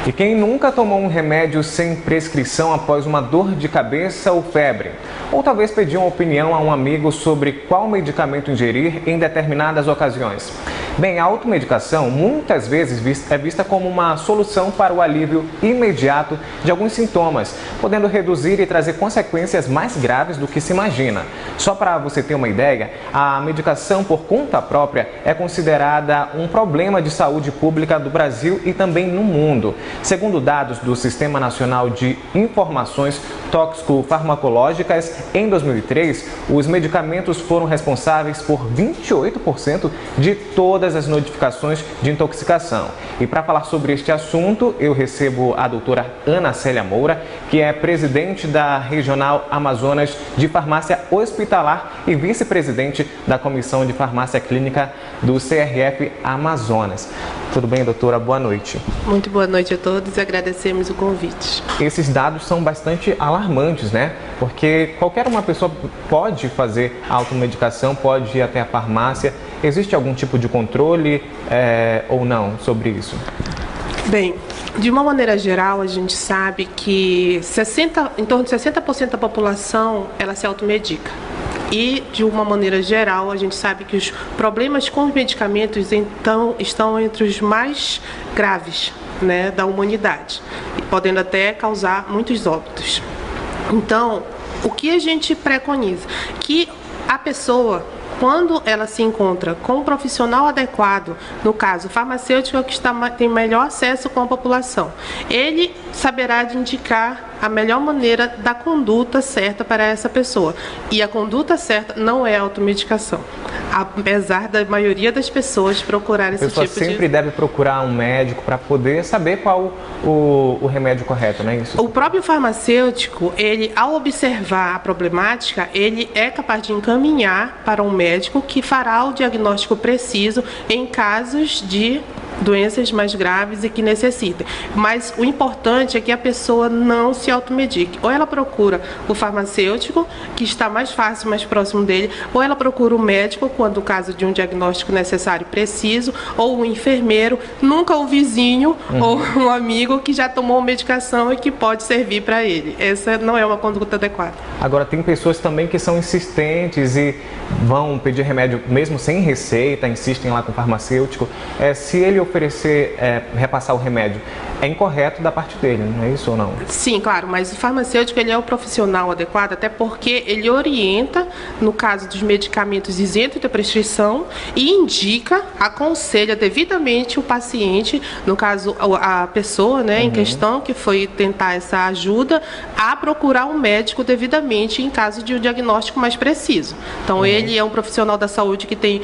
E quem nunca tomou um remédio sem prescrição após uma dor de cabeça ou febre? Ou talvez pediu uma opinião a um amigo sobre qual medicamento ingerir em determinadas ocasiões? Bem, a automedicação muitas vezes é vista como uma solução para o alívio imediato de alguns sintomas, podendo reduzir e trazer consequências mais graves do que se imagina. Só para você ter uma ideia, a medicação por conta própria é considerada um problema de saúde pública do Brasil e também no mundo. Segundo dados do Sistema Nacional de Informações Tóxico-Farmacológicas, em 2003, os medicamentos foram responsáveis por 28% de todas as notificações de intoxicação. E para falar sobre este assunto, eu recebo a doutora Ana Célia Moura, que é presidente da Regional Amazonas de Farmácia Hospitalar e vice-presidente da Comissão de Farmácia Clínica do CRF Amazonas. Tudo bem, doutora? Boa noite. Muito boa noite a todos e agradecemos o convite. Esses dados são bastante alarmantes, né? Porque qualquer uma pessoa pode fazer automedicação, pode ir até a farmácia. Existe algum tipo de controle ou não sobre isso? Bem, de uma maneira geral, a gente sabe que em torno de 60% da população ela se automedica. E, de uma maneira geral, a gente sabe que os problemas com os medicamentos então, estão entre os mais graves, né, da humanidade, podendo até causar muitos óbitos. Então, o que a gente preconiza? Que a pessoa, quando ela se encontra com um profissional adequado, no caso, o farmacêutico é o que tem melhor acesso com a população, ele saberá de indicar a melhor maneira da conduta certa para essa pessoa. E a conduta certa não é a automedicação, apesar da maioria das pessoas procurar esse tipo de... A pessoa sempre deve procurar um médico para poder saber qual o remédio correto, não é isso? O próprio farmacêutico, ele, ao observar a problemática, ele é capaz de encaminhar para um médico que fará o diagnóstico preciso em casos de doenças mais graves e que necessitem. Mas o importante é que a pessoa não se automedique. Ou ela procura o farmacêutico, que está mais fácil, mais próximo dele, ou ela procura o médico, quando o caso de um diagnóstico necessário e preciso, ou o enfermeiro, nunca o vizinho ou um amigo que já tomou medicação e que pode servir para ele. Essa não é uma conduta adequada. Agora, tem pessoas também que são insistentes e vão pedir remédio mesmo sem receita, insistem lá com o farmacêutico. Se ele oferecer, repassar o remédio, é incorreto da parte dele, não é isso ou não? Sim, claro, mas o farmacêutico ele é o profissional adequado, até porque ele orienta, no caso dos medicamentos isentos da prescrição, e indica, aconselha devidamente o paciente, no caso a pessoa, né, em questão, que foi tentar essa ajuda, a procurar um médico devidamente em caso de um diagnóstico mais preciso. Então ele é um profissional da saúde que tem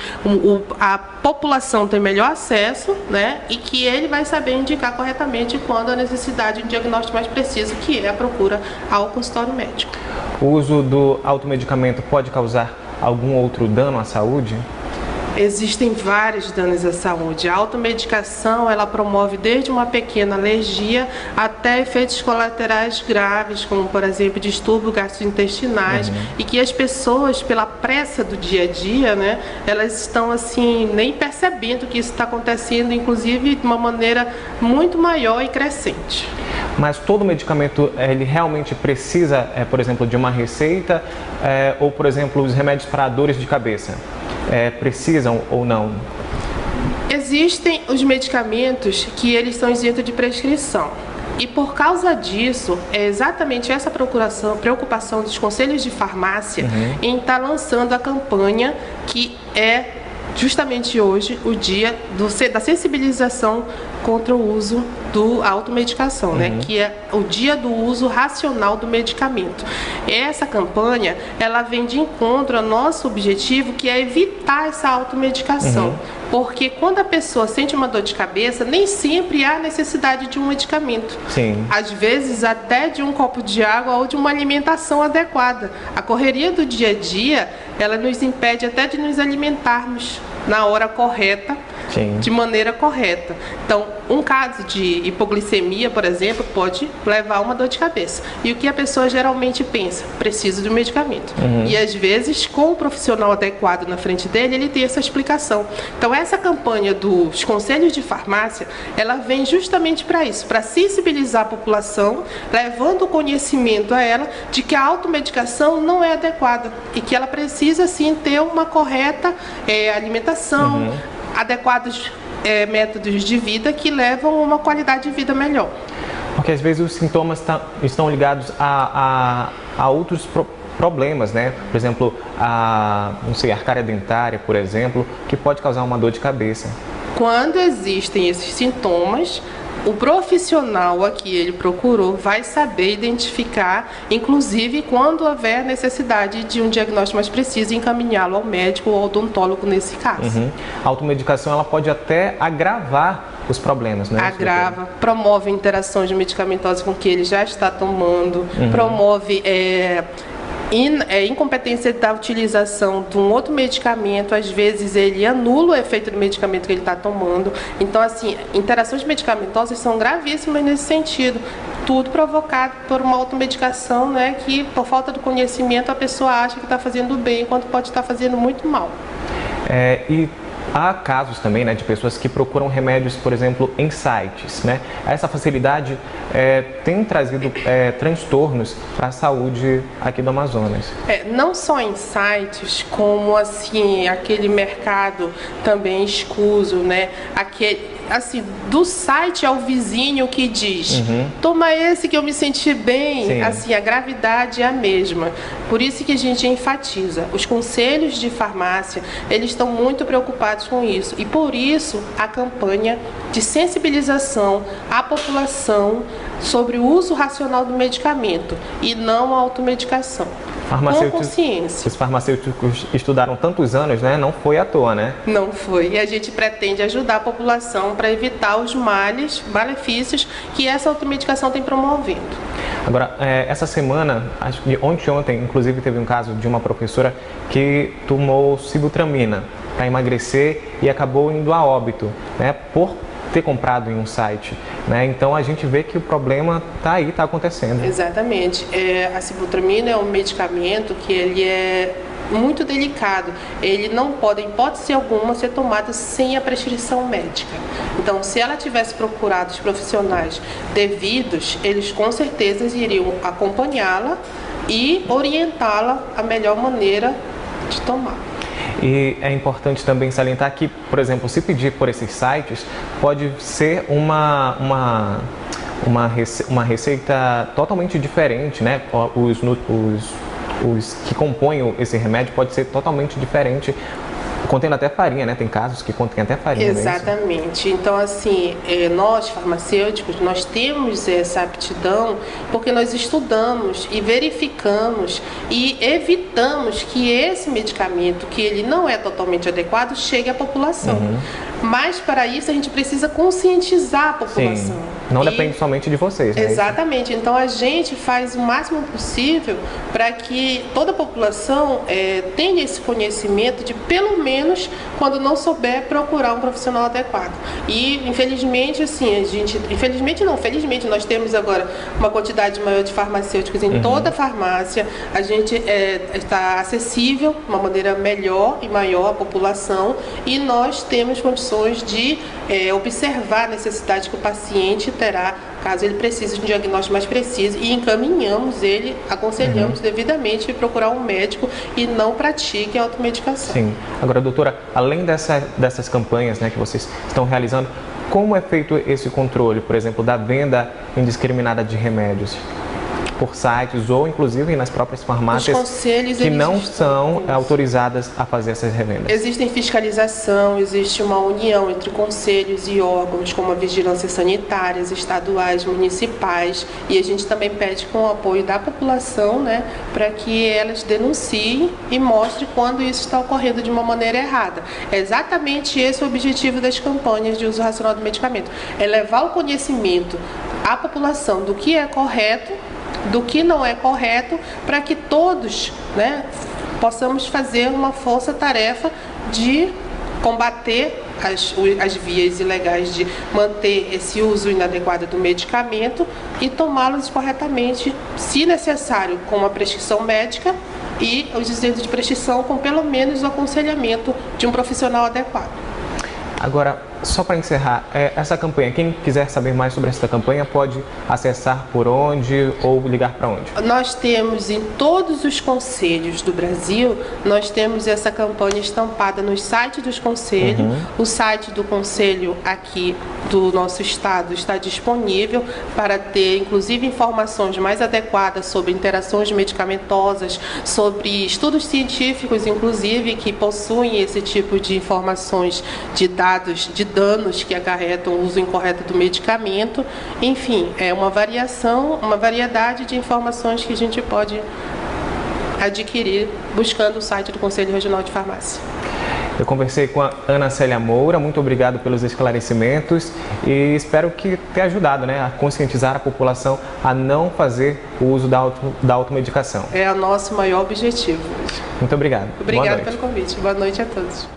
a população tem melhor acesso, né, e que ele vai saber indicar corretamente quando a necessidade de um diagnóstico mais preciso, que é a procura ao consultório médico. O uso do automedicamento pode causar algum outro dano à saúde? Existem vários danos à saúde. A automedicação, ela promove desde uma pequena alergia até efeitos colaterais graves, como, por exemplo, distúrbios gastrointestinais, e que as pessoas, pela pressa do dia a dia, né, elas estão assim, nem percebendo que isso está acontecendo, inclusive de uma maneira muito maior e crescente. Mas todo medicamento, ele realmente precisa, por exemplo, de uma receita, ou, por exemplo, os remédios para dores de cabeça? Precisam ou não? Existem os medicamentos que eles são isentos de prescrição. E por causa disso, é exatamente essa preocupação dos conselhos de farmácia em estar lançando a campanha que é justamente hoje o dia da sensibilização contra o uso da automedicação, né? Que é o dia do uso racional do medicamento. Essa campanha, ela vem de encontro ao nosso objetivo, que é evitar essa automedicação. Porque quando a pessoa sente uma dor de cabeça, nem sempre há necessidade de um medicamento. Sim. Às vezes até de um copo de água ou de uma alimentação adequada. A correria do dia a dia, ela nos impede até de nos alimentarmos na hora correta, Sim. de maneira correta. Então, um caso de hipoglicemia, por exemplo, pode levar a uma dor de cabeça. E o que a pessoa geralmente pensa? Preciso de um medicamento. E às vezes, com o profissional adequado na frente dele, ele tem essa explicação. Então, essa campanha dos conselhos de farmácia, ela vem justamente para isso, para sensibilizar a população, levando o conhecimento a ela de que a automedicação não é adequada e que ela precisa, sim, ter uma correta alimentação, adequados métodos de vida que levam a uma qualidade de vida melhor. Porque às vezes os sintomas estão ligados a outros problemas, né? Por exemplo, não sei, arcária dentária, por exemplo, que pode causar uma dor de cabeça. Quando existem esses sintomas, o profissional a que ele procurou vai saber identificar, inclusive quando houver necessidade de um diagnóstico mais preciso, encaminhá-lo ao médico ou ao odontólogo nesse caso. A automedicação ela pode até agravar os problemas, né? Agrava, promove interações de medicamentosa com que ele já está tomando, promove incompetência da utilização de um outro medicamento, às vezes ele anula o efeito do medicamento que ele está tomando. Então, assim, interações medicamentosas são gravíssimas nesse sentido. Tudo provocado por uma automedicação, né, que por falta do conhecimento a pessoa acha que está fazendo bem, enquanto pode estar fazendo muito mal. E há casos também, né, de pessoas que procuram remédios, por exemplo, em sites, né? Essa facilidade tem trazido transtornos para a saúde aqui do Amazonas. Não só em sites, como assim, aquele mercado também escuso, né? Assim, do site ao vizinho que diz, toma esse que eu me senti bem. Sim. Assim, a gravidade é a mesma. Por isso que a gente enfatiza. Os conselhos de farmácia, eles estão muito preocupados com isso. E por isso, a campanha de sensibilização à população sobre o uso racional do medicamento e não a automedicação. Com consciência. Os farmacêuticos estudaram tantos anos, né? Não foi à toa, né? Não foi. E a gente pretende ajudar a população para evitar os malefícios que essa automedicação tem promovendo. Agora, essa semana, acho que ontem, inclusive, teve um caso de uma professora que tomou sibutramina para emagrecer e acabou indo a óbito, né? Por ter comprado em um site, né? Então a gente vê que o problema está aí, está acontecendo. Exatamente. A sibutramina é um medicamento que ele é muito delicado. Ele não pode, em hipótese alguma, ser tomado sem a prescrição médica. Então, se ela tivesse procurado os profissionais devidos, eles com certeza iriam acompanhá-la e orientá-la a melhor maneira de tomar. E é importante também salientar que, por exemplo, se pedir por esses sites, pode ser uma receita totalmente diferente, né? Os que compõem esse remédio pode ser totalmente diferente, contendo até farinha, né? Tem casos que contêm até farinha. Exatamente. Então, assim, nós farmacêuticos, nós temos essa aptidão porque nós estudamos e verificamos e evitamos que esse medicamento, que ele não é totalmente adequado, chegue à população. Mas, para isso, a gente precisa conscientizar a população. Sim. Não depende somente de vocês, né? Exatamente. Então, a gente faz o máximo possível para que toda a população tenha esse conhecimento de, pelo menos, quando não souber, procurar um profissional adequado. E, infelizmente, assim, felizmente, nós temos agora uma quantidade maior de farmacêuticos em toda a farmácia. A gente está acessível de uma maneira melhor e maior à população e nós temos condições de observar a necessidade que o paciente terá, caso ele precise de um diagnóstico mais preciso, e encaminhamos ele, aconselhamos devidamente procurar um médico e não pratique a automedicação. Sim. Agora, doutora, além dessas campanhas, né, que vocês estão realizando, como é feito esse controle, por exemplo, da venda indiscriminada de remédios? Por sites ou inclusive nas próprias farmácias que não são autorizadas a fazer essas revendas. Existem fiscalização, existe uma união entre conselhos e órgãos como a vigilância sanitária, estaduais, municipais, e a gente também pede com o apoio da população, né, para que elas denunciem e mostrem quando isso está ocorrendo de uma maneira errada. É exatamente esse o objetivo das campanhas de uso racional do medicamento, é levar o conhecimento à população do que é correto, do que não é correto, para que todos, né, possamos fazer uma força-tarefa de combater as vias ilegais de manter esse uso inadequado do medicamento e tomá-los corretamente, se necessário, com uma prescrição médica e os exames de prescrição com pelo menos o aconselhamento de um profissional adequado. Agora, só para encerrar, essa campanha, quem quiser saber mais sobre essa campanha pode acessar por onde ou ligar para onde? Nós temos em todos os conselhos do Brasil, nós temos essa campanha estampada nos sites dos conselhos. O site do conselho aqui do nosso estado está disponível para ter, inclusive, informações mais adequadas sobre interações medicamentosas, sobre estudos científicos, inclusive, que possuem esse tipo de informações de dados de danos que acarretam o uso incorreto do medicamento. Enfim, é uma variedade de informações que a gente pode adquirir buscando o site do Conselho Regional de Farmácia. Eu conversei com a Ana Célia Moura, muito obrigado pelos esclarecimentos e espero que tenha ajudado, a conscientizar a população a não fazer o uso da automedicação. É o nosso maior objetivo. Muito obrigado. Obrigada pelo convite. Boa noite a todos.